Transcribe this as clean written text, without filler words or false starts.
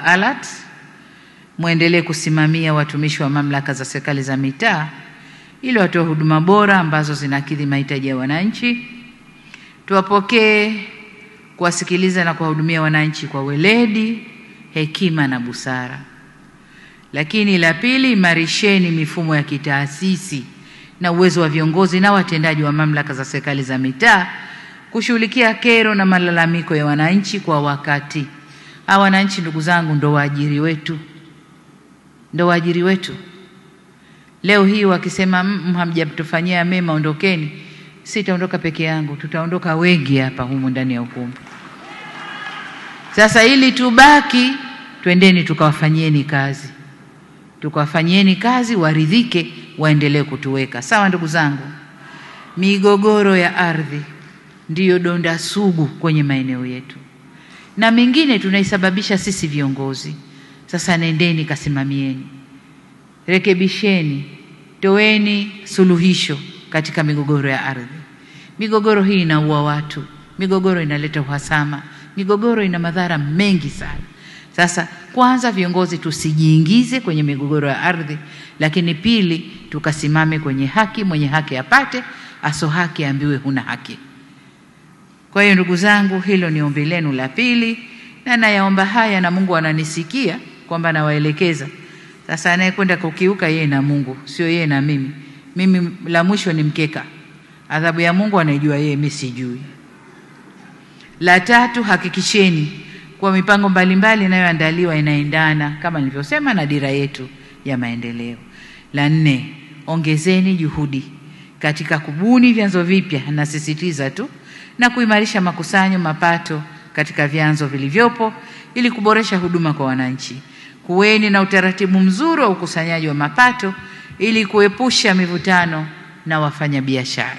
alert, muendelee kusimamia watumishi wa mamlaka za serikali za mitaa ili watoe huduma bora ambazo zinakidhi mahitaji ya wananchi. Tuwapokee, kuwasikiliza na kuwahudumia wananchi kwa weledi, hekima na busara. Lakini la pili, imarisheni mifumo ya kitaasisi na uwezo wa viongozi na watendaji wa mamlaka za serikali za mitaa kushughulikia kero na malalamiko ya wananchi kwa wakati. Hawa wananchi, ndugu zangu, ndo waajiri wetu. Ndo waajiri wetu. Leo hii wakisema hamjatufanyia mema, ondokeni, sitaondoka peke yangu, tutaondoka wengi hapa humu ndani ya ukumbi. Sasa ili tubaki, twendeni tukawafanyieni kazi. Tukawafanyieni kazi, waridhike, waendelee kutuweka. Sawa ndugu zangu? Migogoro ya ardhi ndiyo donda sugu kwenye maeneo yetu. Na mingine tunaisababisha sisi viongozi. Sasa nendeni kasimamieni. Rekebisheni, toeni suluhisho katika migogoro ya ardhi. Migogoro hii inaua watu, migogoro inaleta uhasama, migogoro ina madhara mengi sana. Sasa kwanza viongozi tusijiingize kwenye migogoro ya ardhi, lakini pili tukasimame kwenye haki, mwenye haki apate, aso haki ambiwe huna haki. Kwa hiyo ndugu zangu, hilo ni ombi lenu la pili, na nayaomba haya na Mungu ananisikia kwamba nawaelekeza. Sasa anayekwenda kukiuka yeye na Mungu, sio yeye na mimi. Mimi la mwisho ni mkeka. Adhabu ya Mungu anaijua yeye, mimi sijui. La tatu, hakikisheni kwa mipango mbalimbali inayoandaliwa inaendana kama nilivyosema na dira yetu ya maendeleo. La nne, ongezeni juhudi katika kubuni vyanzo vipya, na sisitiza tu, na kuimarisha makusanyo mapato katika vyanzo vilivyopo ili kuboresha huduma kwa wananchi. Kuweni na utaratibu mzuri wa ukusanyaji wa mapato ili kuepusha mivutano na wafanyabiashara.